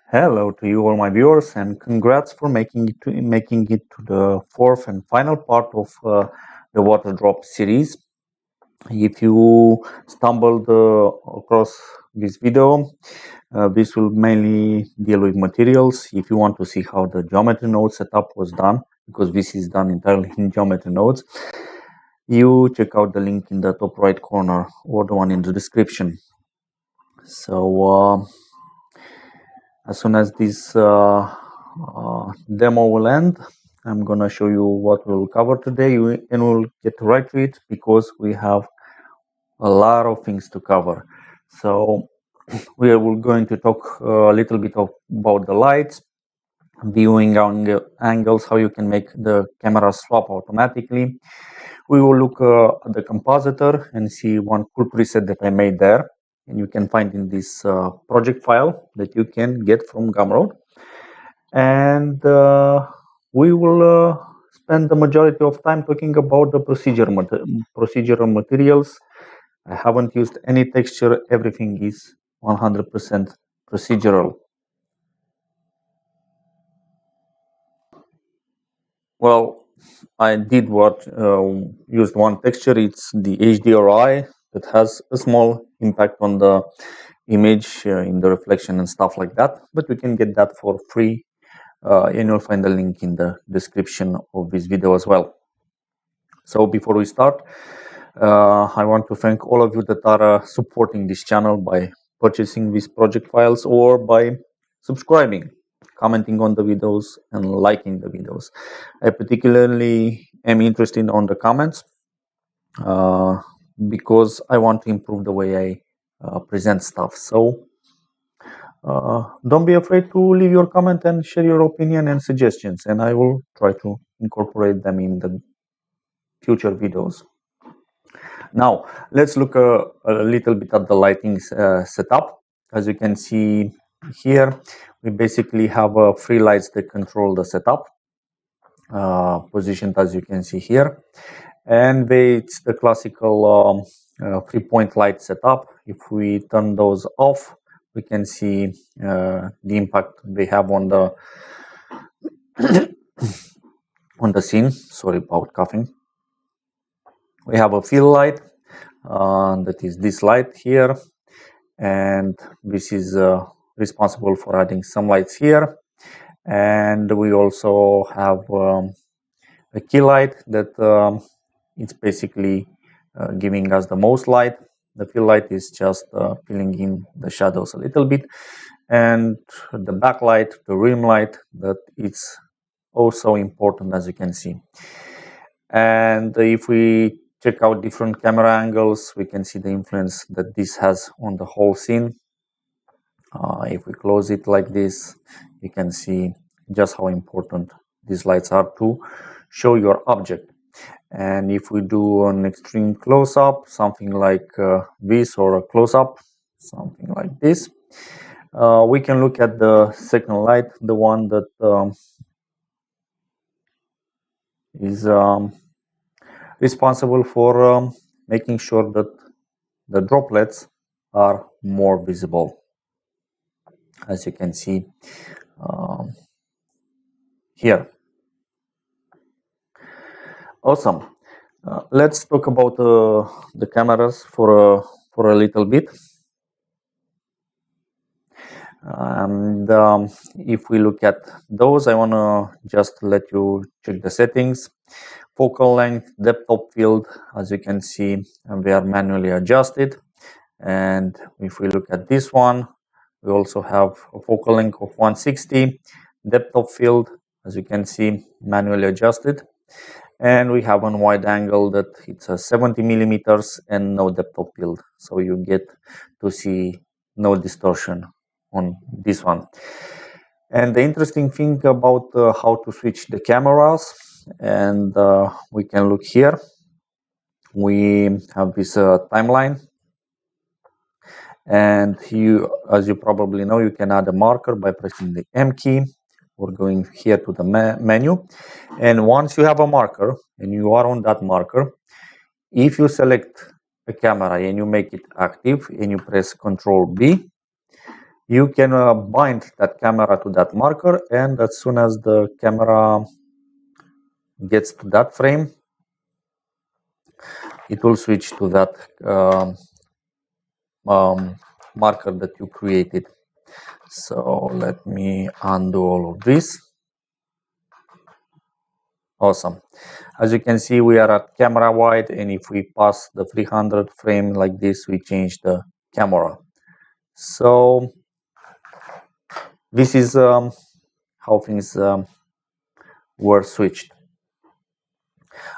Hello to you, all my viewers, and congrats for making it to the fourth and final part of the water drop series. If you stumbled across this video, this will mainly deal with materials. If you want to see how the geometry node setup was done, because this is done entirely in geometry nodes, you check out the link in the top right corner or the one in the description. So as soon as this demo will end, I'm gonna show you what we'll cover today, and we'll get right to it because we have a lot of things to cover. So we are going to talk a little bit about the lights, viewing angles, how you can make the camera swap automatically. We will look at the compositor and see one cool preset that I made there, and you can find in this project file that you can get from Gumroad. And we will spend the majority of time talking about the procedural materials. I haven't used any texture, everything is 100% procedural. Well, I did used one texture, it's the HDRI that has a small impact on the image in the reflection and stuff like that, but we can get that for free. And you'll find the link in the description of this video as well. So before we start, I want to thank all of you that are supporting this channel by purchasing these project files or by subscribing, commenting on the videos, and liking the videos. I particularly am interested on the comments because I want to improve the way I present stuff. So don't be afraid to leave your comment and share your opinion and suggestions, and I will try to incorporate them in the future videos. Now let's look a little bit at the lighting setup. As you can see here, we basically have three lights that control the setup, positioned as you can see here, and it's the classical 3-point light setup. If we turn those off, we can see the impact they have on the on the scene. Sorry about coughing. We have a fill light that is this light here, and this is responsible for adding some lights here. And we also have a key light that it's basically giving us the most light. The fill light is just filling in the shadows a little bit, and the backlight, the rim light, that it's also important, as you can see. And if we check out different camera angles, we can see the influence that this has on the whole scene. If we close it like this, you can see just how important these lights are to show your object. And if we do an extreme close-up, something like this, or a close-up, something like this, we can look at the second light, the one that is responsible for making sure that the droplets are more visible, as you can see here. Awesome. Let's talk about the cameras for a little bit. And if we look at those, I want to just let you check the settings. Focal length, depth of field, as you can see, they are manually adjusted. And if we look at this one, we also have a focal length of 160, depth of field, as you can see, manually adjusted. And we have a wide angle that it's a 70 millimeters and no depth of field. So you get to see no distortion on this one. And the interesting thing about how to switch the cameras, and we can look here, we have this timeline, and as you probably know, you can add a marker by pressing the M key or going here to the menu. And once you have a marker and you are on that marker, if you select a camera and you make it active and you press Ctrl B, you can bind that camera to that marker, and as soon as the camera gets to that frame, it will switch to that marker that you created. So let me undo all of this. Awesome. As you can see, we are at camera wide, and if we pass the 300 frame like this, we change the camera. So this is how things were switched.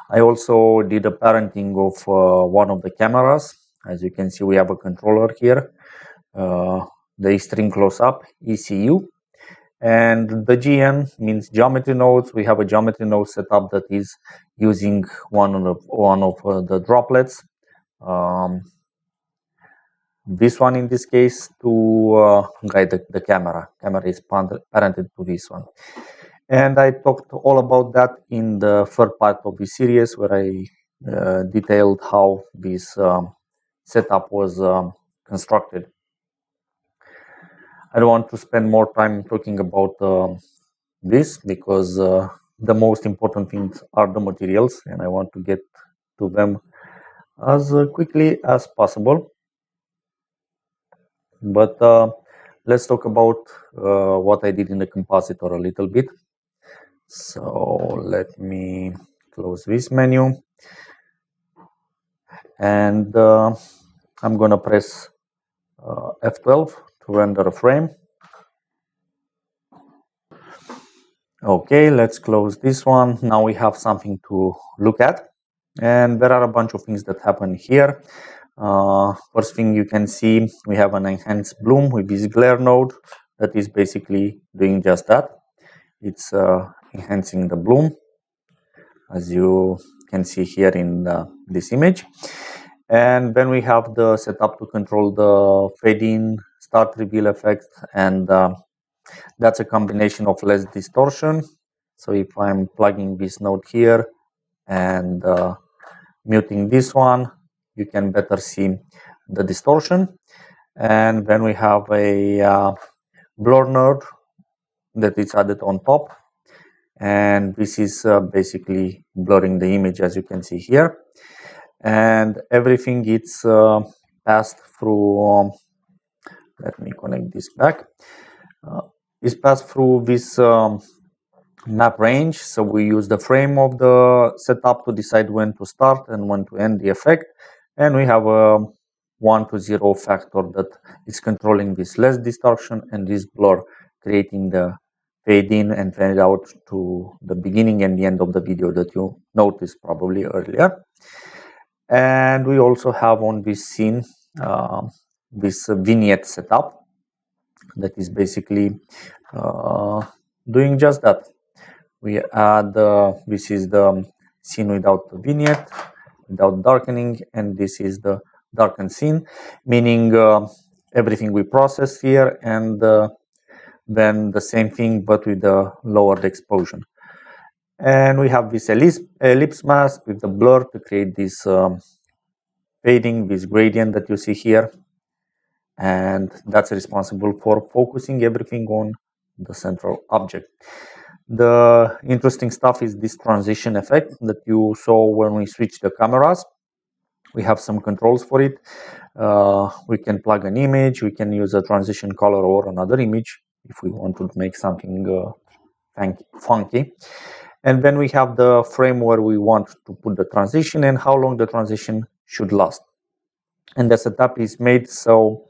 I also did a parenting of one of the cameras. As you can see, we have a controller here, the extreme close-up ECU, and the GN means geometry nodes. We have a geometry node setup that is using one of the droplets. This one in this case to guide the camera. Camera is parented to this one. And I talked all about that in the third part of this series, where I detailed how this setup was constructed. I don't want to spend more time talking about this because the most important things are the materials, and I want to get to them as quickly as possible. But let's talk about what I did in the Compositor a little bit. So let me close this menu, and I'm gonna press F12 to render a frame. Okay, let's close this one. Now we have something to look at, and there are a bunch of things that happen here. First thing you can see, we have an enhanced bloom with this glare node that is basically doing just that. It's enhancing the bloom, as you can see here in this image. And then we have the setup to control the fade in, start reveal effect, and that's a combination of less distortion. So if I'm plugging this node here and muting this one, you can better see the distortion. And then we have a blur node that is added on top, and this is basically blurring the image, as you can see here. And everything gets passed through let me connect this back. Is passed through this map range. So we use the frame of the setup to decide when to start and when to end the effect. And we have a 1 to 0 factor that is controlling this less distortion and this blur, creating the fade in and fade out to the beginning and the end of the video that you noticed probably earlier. And we also have on this scene this vignette setup that is basically doing just that. We add this is the scene without the vignette, without darkening, and this is the darkened scene, meaning everything we process here, and then the same thing but with the lowered exposure. And we have this ellipse mask with the blur to create this fading, this gradient that you see here, and that's responsible for focusing everything on the central object. The interesting stuff is this transition effect that you saw when we switched the cameras. We have some controls for it. We can plug an image, we can use a transition color or another image if we want to make something funky. And then we have the frame where we want to put the transition and how long the transition should last. And the setup is made so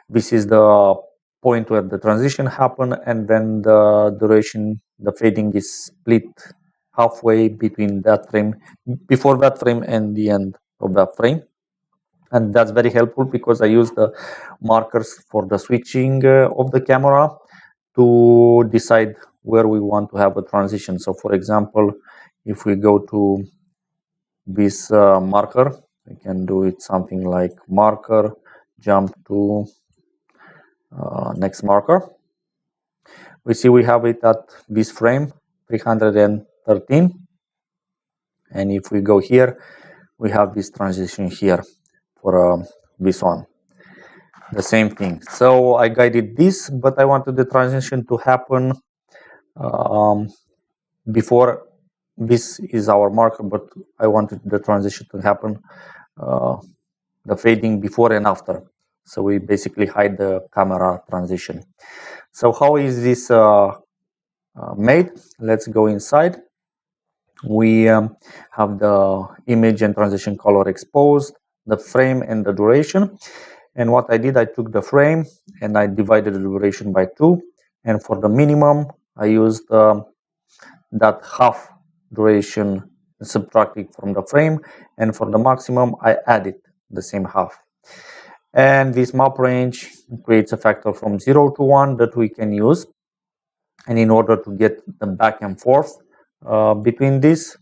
this is the point where the transition happen, and then the duration, the fading is split halfway between that frame, before that frame and the end of that frame. And that's very helpful because I use the markers for the switching of the camera to decide where we want to have a transition. So for example, if we go to this marker, we can do it something like marker, jump to next marker. We see we have it at this frame 313, and if we go here, we have this transition here for this one. the same thing. So I guided this, but I wanted the transition to happen before. This is our marker, but I wanted the transition to happen, the fading before and after. So we basically hide the camera transition. So how is this made? Let's go inside. We have the image and transition color exposed, the frame and the duration. And what I did, I took the frame and I divided the duration by 2. And for the minimum, I used that half duration subtracted from the frame. And for the maximum, I added the same half. And this map range creates a factor from 0 to 1 that we can use. And in order to get the back and forth between these,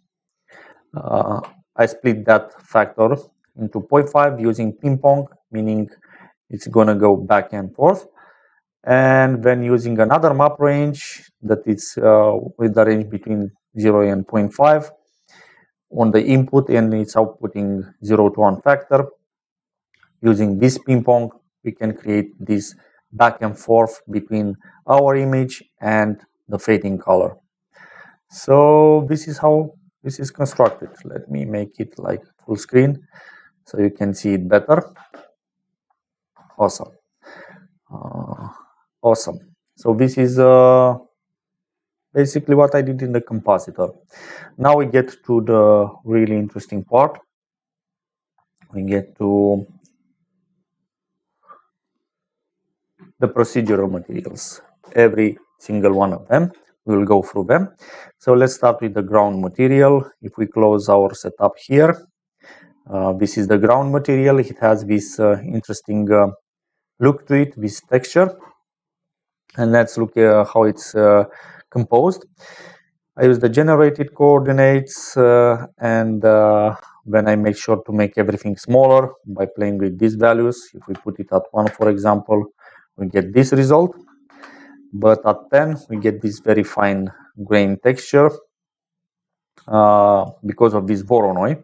I split that factor into 0.5 using ping pong, meaning it's going to go back and forth. And when using another map range that is with the range between 0 and 0.5 on the input, and it's outputting 0 to 1 factor, using this ping pong, we can create this back and forth between our image and the fading color. So this is how this is constructed. Let me make it like full screen so you can see it better. Awesome. Awesome. So this is basically what I did in the Compositor. Now we get to the really interesting part. We get to the procedural materials. Every single one of them. We will go through them. So let's start with the ground material. If we close our setup here, this is the ground material. It has this interesting look to it, this texture. And let's look at how it's composed. I use the generated coordinates and when I make sure to make everything smaller by playing with these values. If we put it at 1, for example, we get this result. But at 10, we get this very fine grain texture because of this Voronoi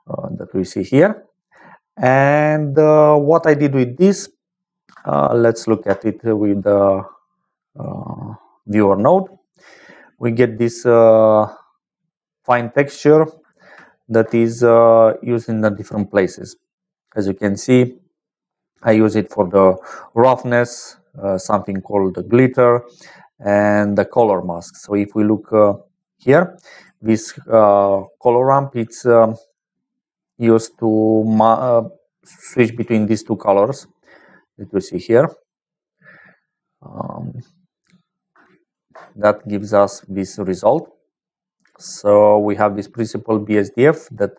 that we see here. And what I did with this, let's look at it with the viewer node. We get this fine texture that is used in the different places. As you can see, I use it for the roughness, something called the glitter, and the color mask. So if we look here, this color ramp, it's used to switch between these two colors that you see here. That gives us this result. So we have this principal BSDF that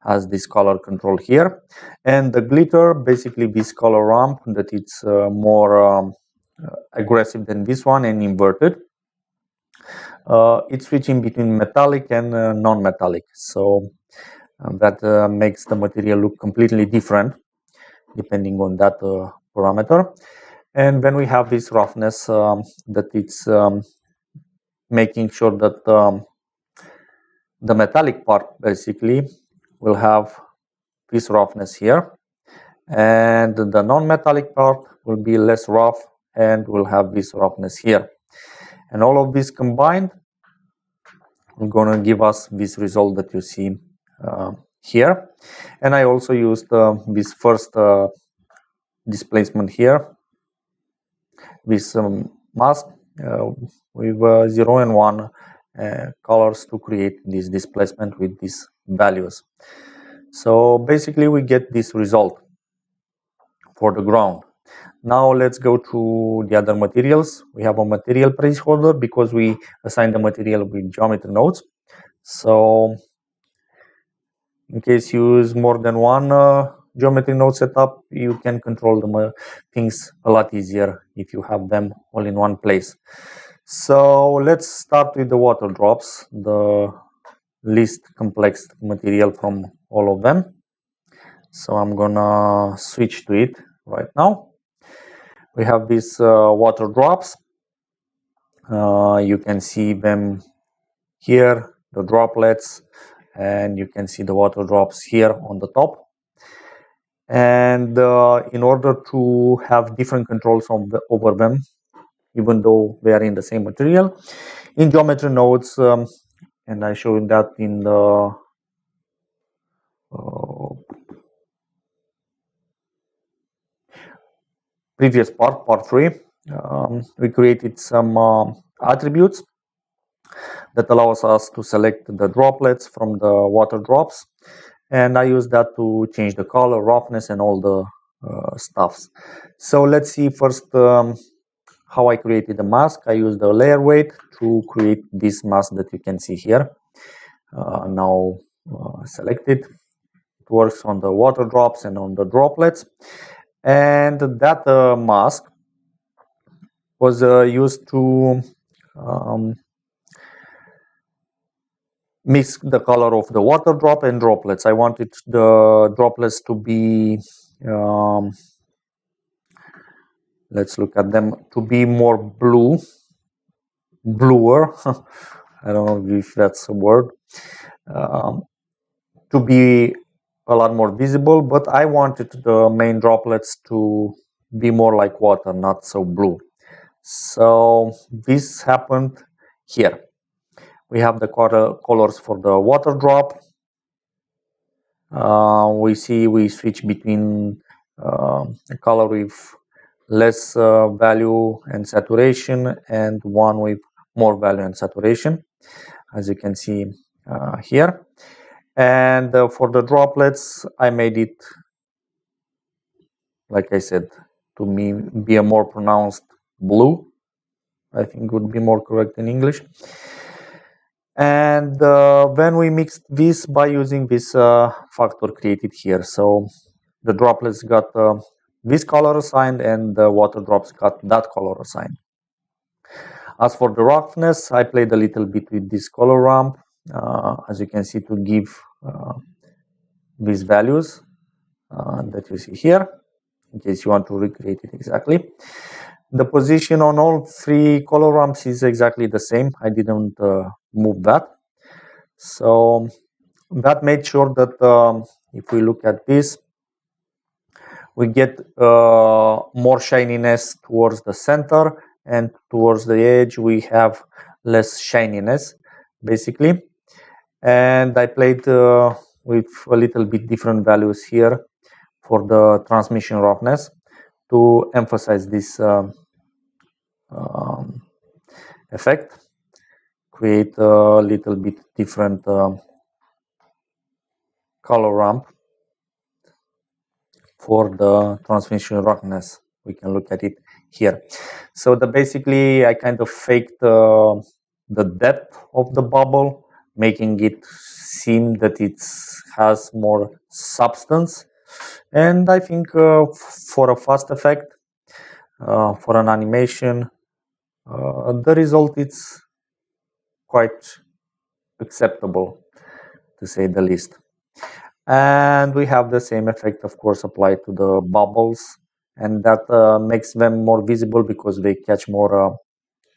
has this color control here, and the glitter, basically this color ramp that it's more aggressive than this one and inverted. It's switching between metallic and non-metallic, so that makes the material look completely different depending on that parameter. And when we have this roughness, that it's making sure that the metallic part basically will have this roughness here, and the non-metallic part will be less rough and will have this roughness here. And all of this combined are going to give us this result that you see here. And I also used this first displacement here, this mask with 0 and 1 colors to create this displacement with these values. So basically we get this result for the ground. Now let's go to the other materials. We have a material placeholder because we assign the material with geometry nodes. So in case you use more than one geometry node setup, you can control the things a lot easier if you have them all in one place. So let's start with the water drops, the least complex material from all of them. So I'm gonna switch to it right now. We have these water drops. You can see them here, the droplets, and you can see the water drops here on the top. And in order to have different controls over them, even though they are in the same material, in geometry nodes, and I showed that in the previous part 3, we created some attributes that allows us to select the droplets from the water drops, and I use that to change the color, roughness, and all the stuffs. So let's see first how I created the mask. I used the layer weight to create this mask that you can see here. Now selected. It works on the water drops and on the droplets, and that mask was used to mix the color of the water drop and droplets. I wanted the droplets to be, let's look at them, to be more bluer. I don't know if that's a word. To be a lot more visible, but I wanted the main droplets to be more like water, not so blue. So this happened here. We have the colors for the water drop. We see we switch between a color with less value and saturation and one with more value and saturation, as you can see here. And for the droplets, I made it, like I said, to me be a more pronounced blue. I think would be more correct in English. And then we mixed this by using this factor created here. So the droplets got this color assigned and the water drops got that color assigned. As for the roughness, I played a little bit with this color ramp, as you can see, to give these values that you see here, in case you want to recreate it exactly. The position on all 3 color ramps is exactly the same. I didn't move that. So that made sure that if we look at this, we get more shininess towards the center, and towards the edge we have less shininess, basically. And I played with a little bit different values here for the transmission roughness to emphasize this effect, create a little bit different color ramp for the transmission roughness. We can look at it here. So basically I kind of faked the depth of the bubble, making it seem that it has more substance. And I think for a fast effect, for an animation, the result is quite acceptable, to say the least. And we have the same effect, of course, applied to the bubbles, and that makes them more visible because they catch more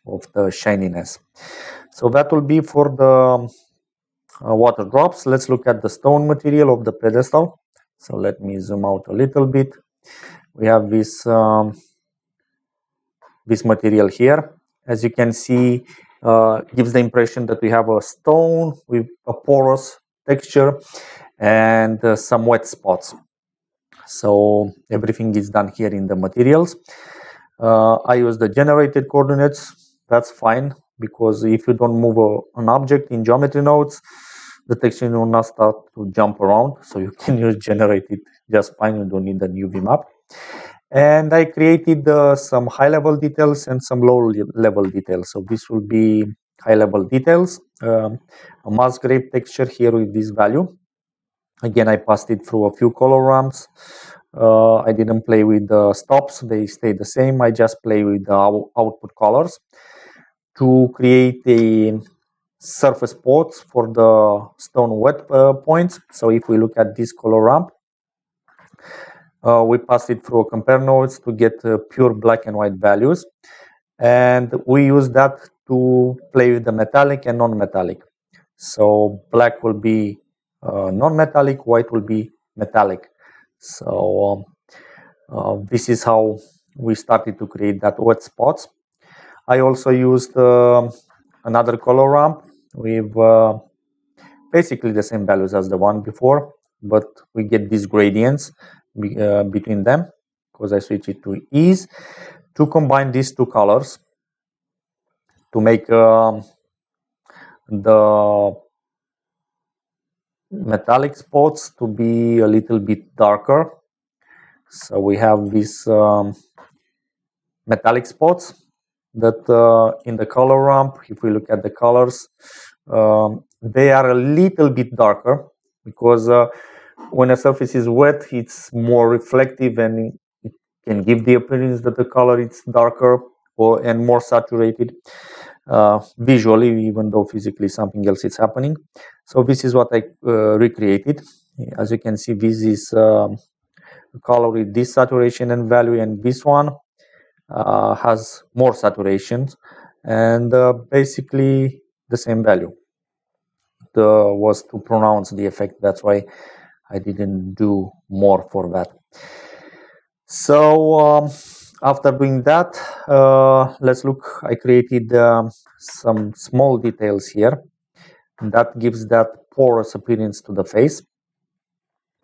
of the shininess. So that will be for the water drops. Let's look at the stone material of the pedestal. So let me zoom out a little bit. We have this this material here. As you can see, gives the impression that we have a stone with a porous texture and some wet spots. So everything is done here in the materials. I use the generated coordinates. That's fine, because if you don't move an object in geometry nodes, the texture will not start to jump around. So you can use generated just fine. You don't need a UV map. And I created some high-level details and some low-level details. So this will be high-level details. A mask grape texture here with this value. Again, I passed it through a few color ramps. I didn't play with the stops. They stay the same. I just play with the output colors to create a surface spots for the stone wet points. So if we look at this color ramp, we pass it through a compare nodes to get pure black and white values. And we use that to play with the metallic and non-metallic. So black will be non-metallic, white will be metallic. So this is how we started to create that wet spots. I also used another color ramp with basically the same values as the one before, but we get these gradients between them because I switch it to ease to combine these two colors to make the metallic spots to be a little bit darker. So we have these metallic spots that in the color ramp, if we look at the colors, they are a little bit darker because when a surface is wet, it's more reflective and it can give the appearance that the color is darker and more saturated visually, even though physically something else is happening. So this is what I recreated. As you can see, this is color with this saturation and value, and this one has more saturation and basically the same value. Was to pronounce the effect, that's why I didn't do more for that. So after doing that, let's look. I created some small details here that gives that porous appearance to the face.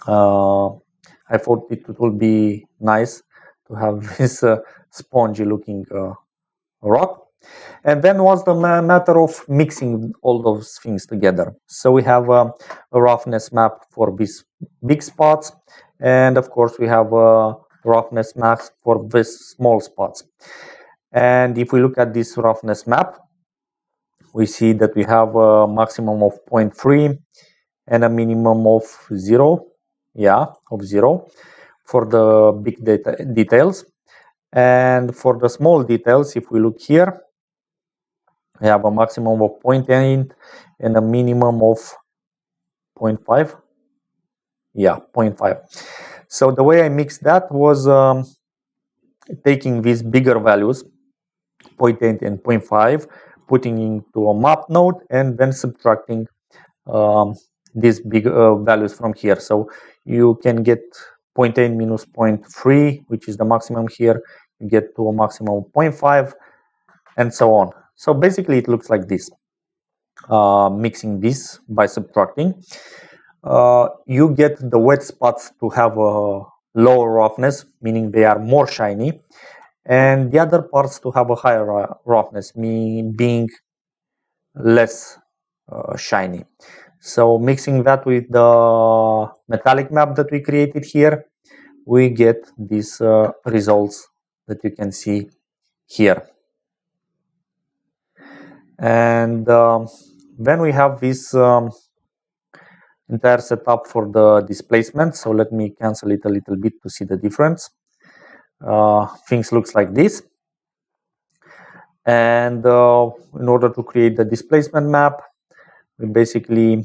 I thought it would be nice to have this spongy looking rock. And then was the matter of mixing all those things together. So we have a roughness map for these big spots, and of course we have a roughness map for these small spots. And if we look at this roughness map, we see that we have a maximum of 0.3 and a minimum of 0. Yeah, of 0 for the big details. And for the small details, if we look here, we have a maximum of 0.8 and a minimum of 0.5. Yeah, 0.5. So the way I mixed that was taking these bigger values, 0.8 and 0.5, putting into a map node, and then subtracting these big values from here. So you can get 0.8 minus 0.3, which is the maximum here. You get to a maximum of 0.5, and so on. So basically it looks like this. Mixing this by subtracting, you get the wet spots to have a lower roughness, meaning they are more shiny, and the other parts to have a higher roughness, meaning being less shiny. So mixing that with the metallic map that we created here, we get these results that you can see here. And then we have this entire setup for the displacement. So let me cancel it a little bit to see the difference. Things looks like this. And in order to create the displacement map, we basically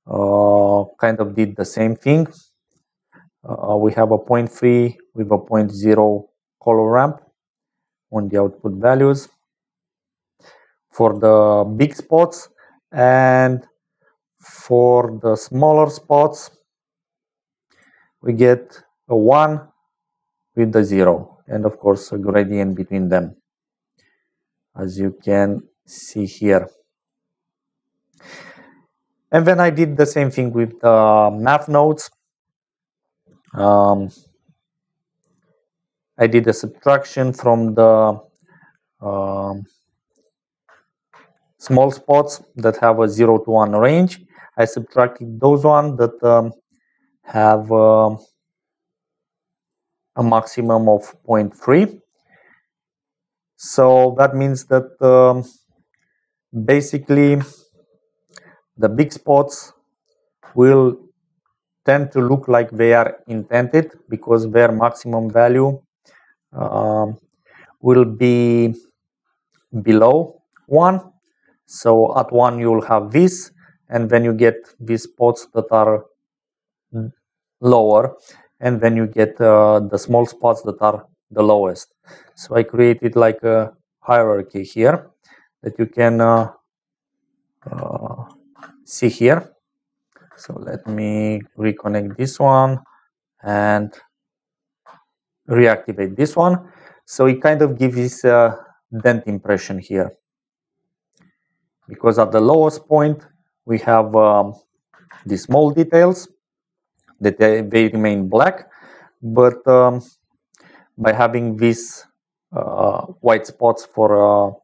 kind of did the same thing. We have a 0.3 with a 0.0 color ramp on the output values for the big spots, and for the smaller spots we get a 1 with the 0, and of course a gradient between them, as you can see here. And then I did the same thing with the math nodes. I did a subtraction from the small spots that have a 0 to 1 range. I subtracted those ones that have a maximum of 0.3. So that means that basically the big spots will tend to look like they are indented because their maximum value will be below 1. So at 1 you'll have this, and then you get these spots that are lower, and then you get the small spots that are the lowest. So I created like a hierarchy here that you can see here. So let me reconnect this one and reactivate this one. So it kind of gives this dent impression here, because at the lowest point we have these small details that they remain black, but by having these white spots for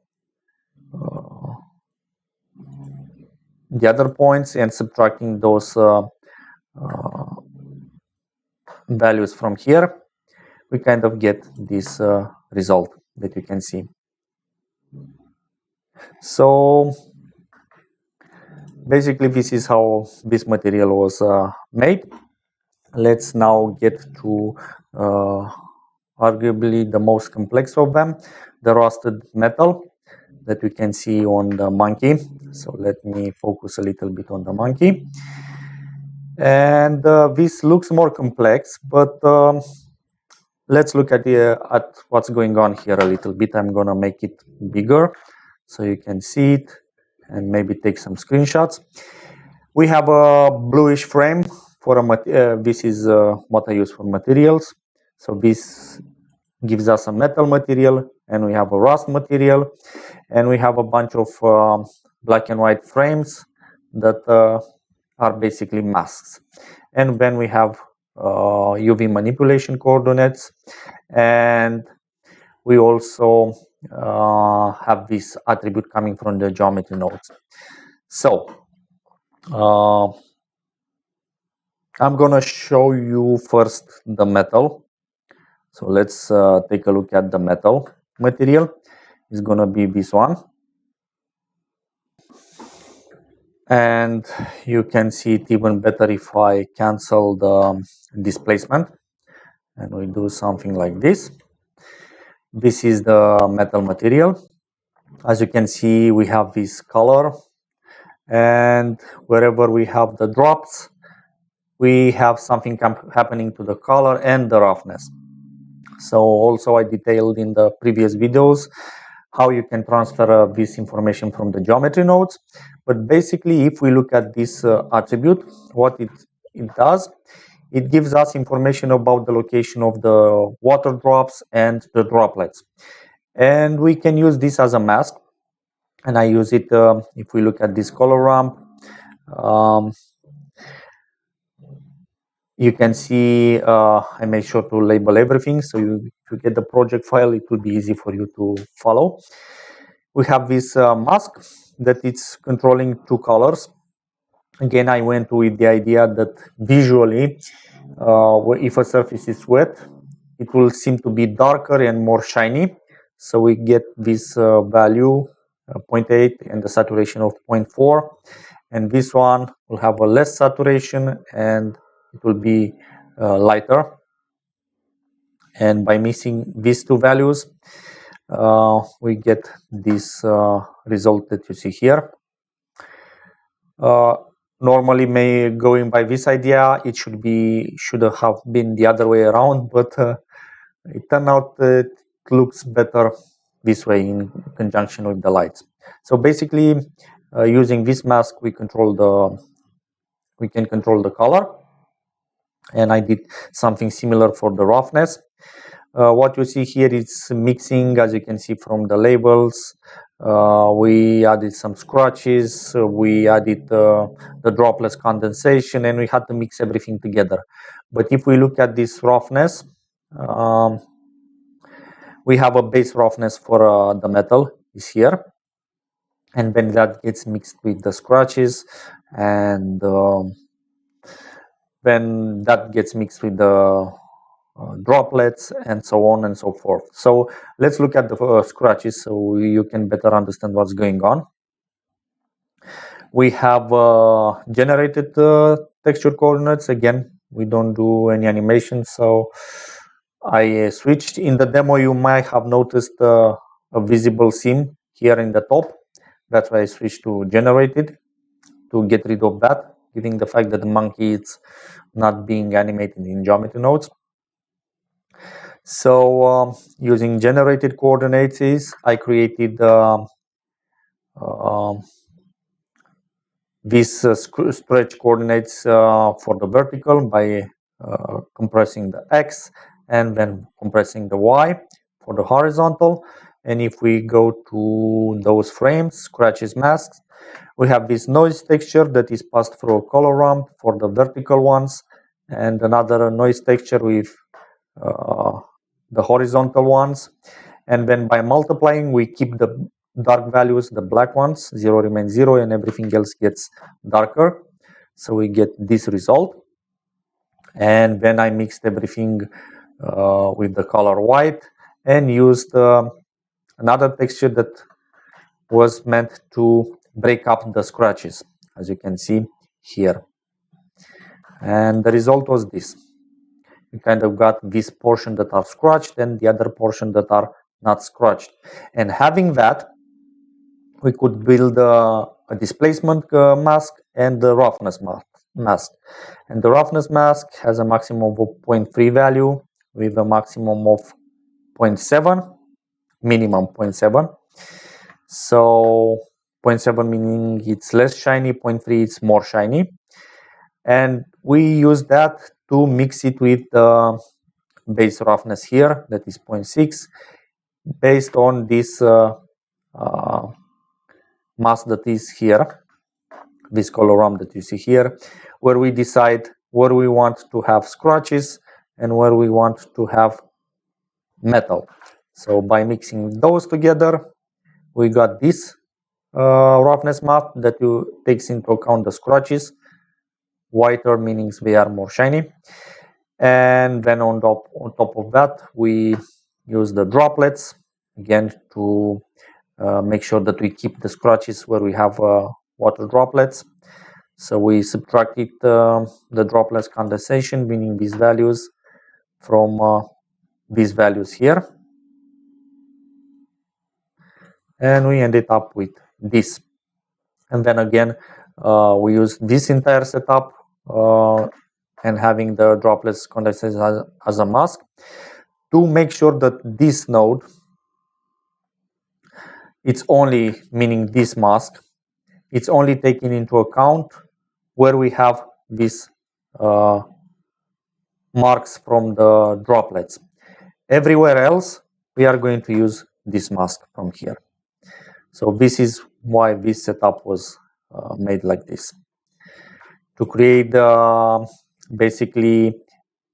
the other points and subtracting those values from here, we kind of get this result that you can see. So basically this is how this material was made. Let's now get to arguably the most complex of them, the rusted metal that we can see on the monkey. So let me focus a little bit on the monkey. And this looks more complex, but let's look at what's going on here a little bit. I'm gonna make it bigger so you can see it and maybe take some screenshots. We have a bluish frame for this is what I use for materials. So this gives us a metal material, and we have a rust material, and we have a bunch of black and white frames that are basically masks. And then we have UV manipulation coordinates, and we also have this attribute coming from the geometry nodes. So I'm gonna show you first the metal. So let's take a look at the metal material. It's gonna be this one. And you can see it even better if I cancel the displacement and we do something like this. This is the metal material. As you can see, we have this color, and wherever we have the drops, we have something happening to the color and the roughness. So also I detailed in the previous videos how you can transfer this information from the geometry nodes. But basically, if we look at this attribute, what it does, it gives us information about the location of the water drops and the droplets. And we can use this as a mask. And I use it, if we look at this color ramp, you can see I made sure to label everything, so if you get the project file, it will be easy for you to follow. We have this mask that it's controlling two colors. Again, I went with the idea that visually, if a surface is wet, it will seem to be darker and more shiny. So we get this value 0.8 and the saturation of 0.4, and this one will have a less saturation and it will be lighter. And by mixing these two values, we get this result that you see here. Normally, going by this idea, it should have been the other way around, but it turned out that it looks better this way in conjunction with the lights. So basically, using this mask, we can control the color, and I did something similar for the roughness. What you see here is mixing, as you can see from the labels. We added some scratches, we added the droplets condensation, and we had to mix everything together. But if we look at this roughness, we have a base roughness for the metal is here, and then that gets mixed with the scratches, and then that gets mixed with the droplets, and so on and so forth. So let's look at the scratches so you can better understand what's going on. We have generated texture coordinates. Again, we don't do any animation, so I switched. In the demo, you might have noticed a visible seam here in the top. That's why I switched to generated to get rid of that, given the fact that the monkey is not being animated in geometry nodes. So using generated coordinates, I created these stretch coordinates for the vertical by compressing the X and then compressing the Y for the horizontal. And if we go to those frames, scratches, masks, we have this noise texture that is passed through a color ramp for the vertical ones, and another noise texture with the horizontal ones. And then by multiplying, we keep the dark values, the black ones, 0 remains 0, and everything else gets darker. So we get this result. And then I mixed everything with the color white and used another texture that was meant to break up the scratches, as you can see here. And the result was this. You kind of got this portion that are scratched and the other portion that are not scratched. And having that, we could build a displacement mask and the roughness mask. And the roughness mask has a maximum of 0.3 value with a maximum of 0.7, minimum 0.7. So 0.7 meaning it's less shiny, 0.3 it's more shiny. And we use that to mix it with the base roughness here, that is 0.6, based on this mask that is here, this color ramp that you see here, where we decide where we want to have scratches and where we want to have metal. So by mixing those together, we got this roughness map that takes into account the scratches. Whiter meaning they are more shiny. And then on top of that, we use the droplets again to make sure that we keep the scratches where we have water droplets. So we subtracted the droplets condensation, meaning these values, from these values here. And we ended up with this. And then again, we use this entire setup and having the droplets condensation as a mask to make sure that this node, it's only, meaning this mask, it's only taking into account where we have these marks from the droplets. Everywhere else, we are going to use this mask from here. So this is why this setup was made like this. To create basically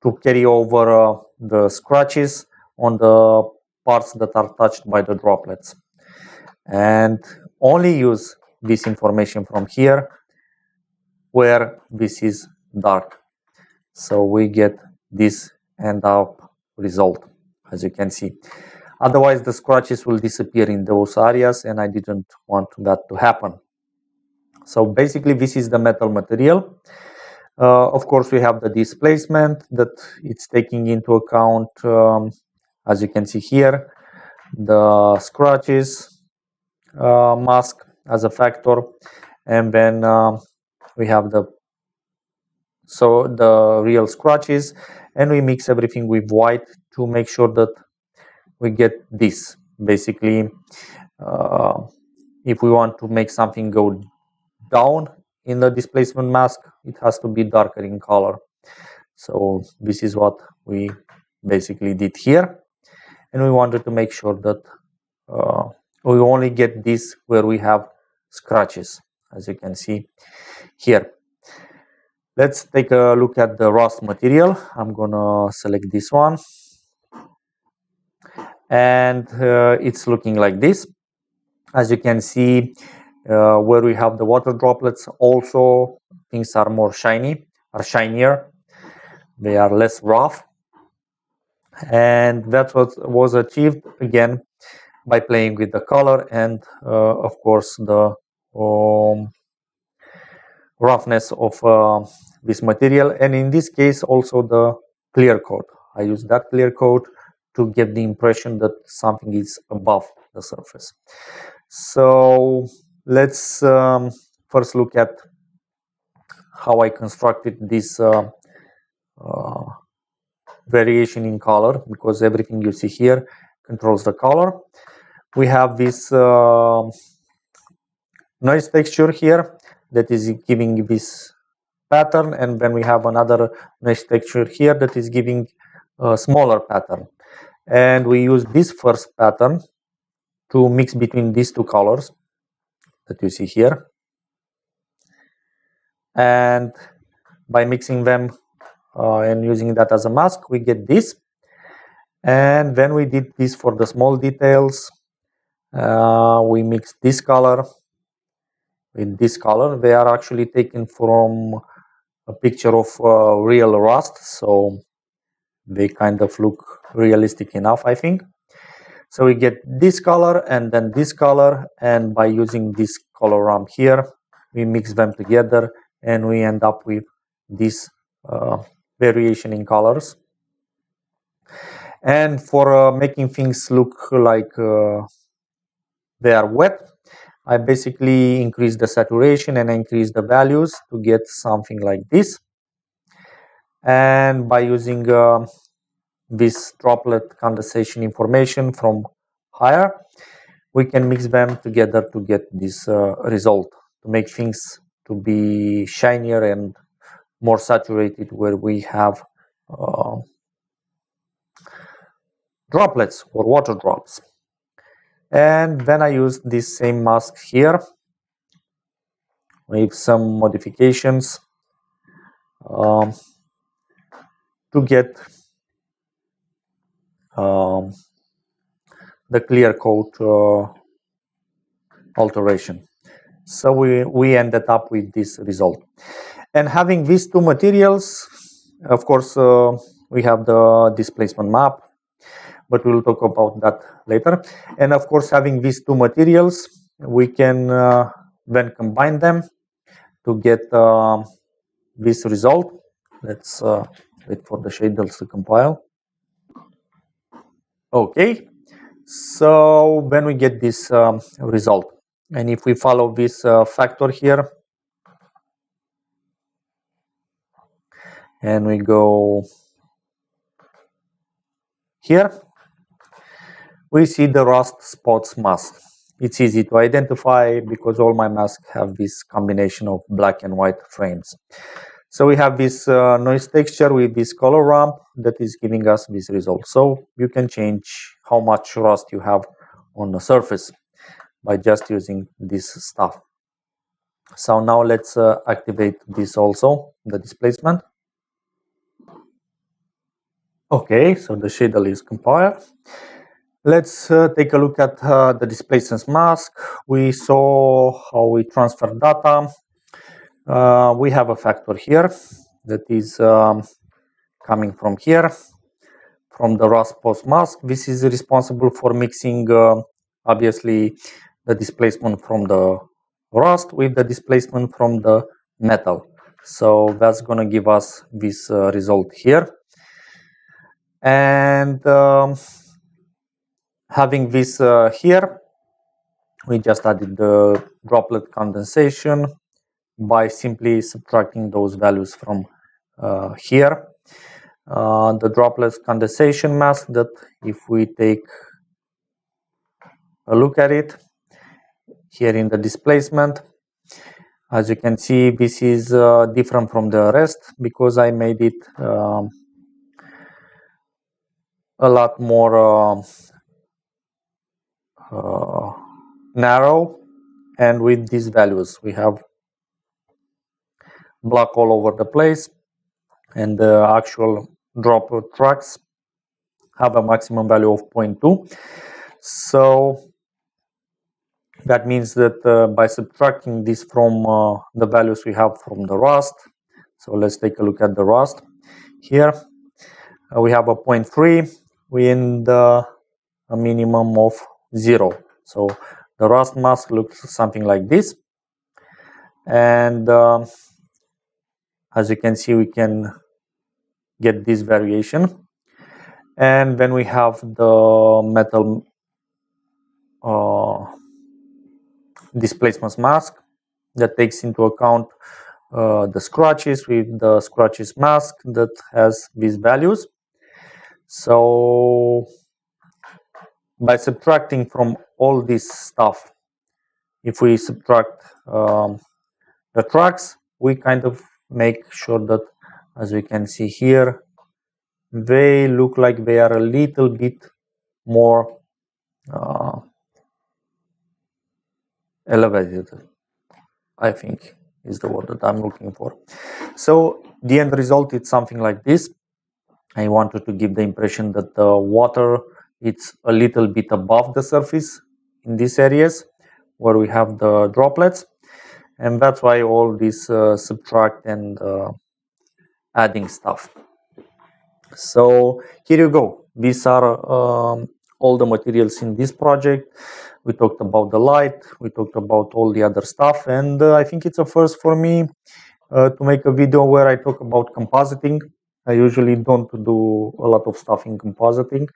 to carry over the scratches on the parts that are touched by the droplets. And only use this information from here where this is dark. So we get this end up result, as you can see. Otherwise, the scratches will disappear in those areas, and I didn't want that to happen. So basically, this is the metal material. Of course, we have the displacement that it's taking into account, as you can see here, the scratches mask as a factor, and then we have the real scratches, and we mix everything with white to make sure that we get this. Basically, if we want to make something go down in the displacement mask, it has to be darker in color. So this is what we basically did here, and we wanted to make sure that we only get this where we have scratches, as you can see here. Let's take a look at the rust material. I'm gonna select this one, and it's looking like this. As you can see, where we have the water droplets, also things are more shinier. They are less rough, and that's what was achieved again by playing with the color and of course the roughness of this material, and in this case also the clear coat. I use that clear coat to get the impression that something is above the surface. So let's first look at how I constructed this variation in color, because everything you see here controls the color. We have this noise texture here that is giving this pattern, and then we have another noise texture here that is giving a smaller pattern. And we use this first pattern to mix between these two colors that you see here. And by mixing them and using that as a mask, we get this. And then we did this for the small details. We mixed this color with this color. They are actually taken from a picture of real rust, so they kind of look realistic enough, I think. So we get this color and then this color, and by using this color ramp here, we mix them together and we end up with this variation in colors. And for making things look like they are wet, I basically increase the saturation and increase the values to get something like this. And by using this droplet condensation information from higher, we can mix them together to get this result, to make things to be shinier and more saturated where we have droplets or water drops. And then I use this same mask here with some modifications to get the clear coat alteration. So we ended up with this result. And having these two materials, of course, we have the displacement map, but we'll talk about that later. And of course, having these two materials, we can then combine them to get this result. Let's wait for the shaders to compile. Okay, so then we get this result. And if we follow this factor here, and we go here, we see the rust spots mask. It's easy to identify because all my masks have this combination of black and white frames. So we have this noise texture with this color ramp that is giving us this result. So you can change how much rust you have on the surface by just using this stuff. So now let's activate this also, the displacement. Okay, so the shader is compiled. Let's take a look at the displacement mask. We saw how we transfer data. We have a factor here that is coming from here, from the rust post mask. This is responsible for mixing, obviously, the displacement from the rust with the displacement from the metal. So that's going to give us this result here. And having this here, we just added the droplet condensation by simply subtracting those values from here. The droplet condensation mask, that if we take a look at it here in the displacement, as you can see, this is different from the rest because I made it a lot more narrow, and with these values we have black all over the place, and the actual droplet tracks have a maximum value of 0.2. So that means that by subtracting this from the values we have from the rust, so let's take a look at the rust here. We have a 0.3, we end a minimum of 0. So the rust mask looks something like this. And as you can see, we can get this variation. And then we have the metal displacement mask that takes into account the scratches with the scratches mask that has these values. So by subtracting from all this stuff, if we subtract the tracks, we kind of make sure that, as we can see here, they look like they are a little bit more elevated, I think is the word that I'm looking for. So the end result is something like this. I wanted to give the impression that the water it's a little bit above the surface in these areas where we have the droplets, and that's why all this subtract and adding stuff. So here you go. These are all the materials in this project. We talked about the light, we talked about all the other stuff, and I think it's a first for me to make a video where I talk about compositing. I usually don't do a lot of stuff in compositing.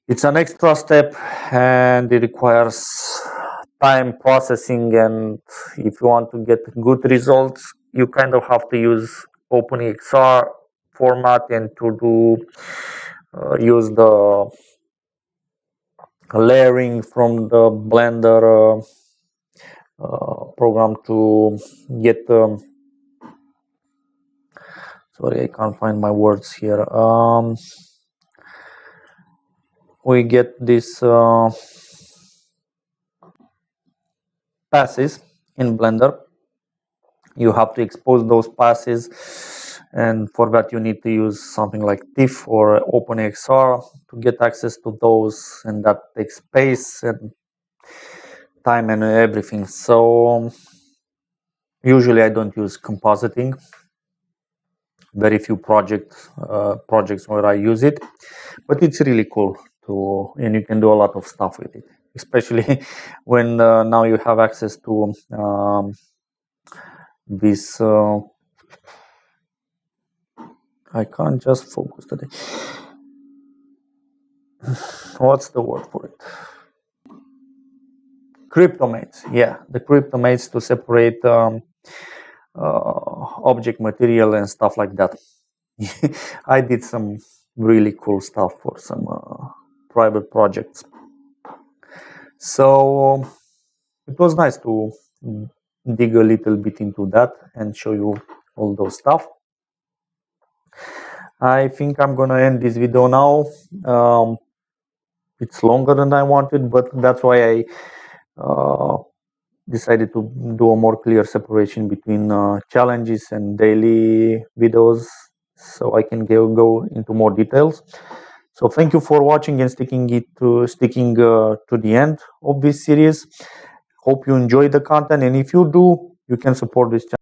It's an extra step and it requires time processing, and if you want to get good results, you kind of have to use OpenEXR format and to do use the layering from the Blender program to get sorry, I can't find my words here. We get this passes in Blender. You have to expose those passes, and for that you need to use something like TIFF or OpenEXR to get access to those, and that takes space and time and everything. So usually I don't use compositing. Very few projects where I use it, but it's really cool to, and you can do a lot of stuff with it, especially when now you have access to this I can't just focus today. What's the word for it? Cryptomates. Yeah, the cryptomates to separate object material and stuff like that. I did some really cool stuff for some private projects. So it was nice to dig a little bit into that and show you all those stuff. I think I'm gonna end this video now. It's longer than I wanted, but that's why I decided to do a more clear separation between challenges and daily videos, so I can go into more details. So thank you for watching and sticking to the end of this series. Hope you enjoy the content, and if you do, you can support this channel.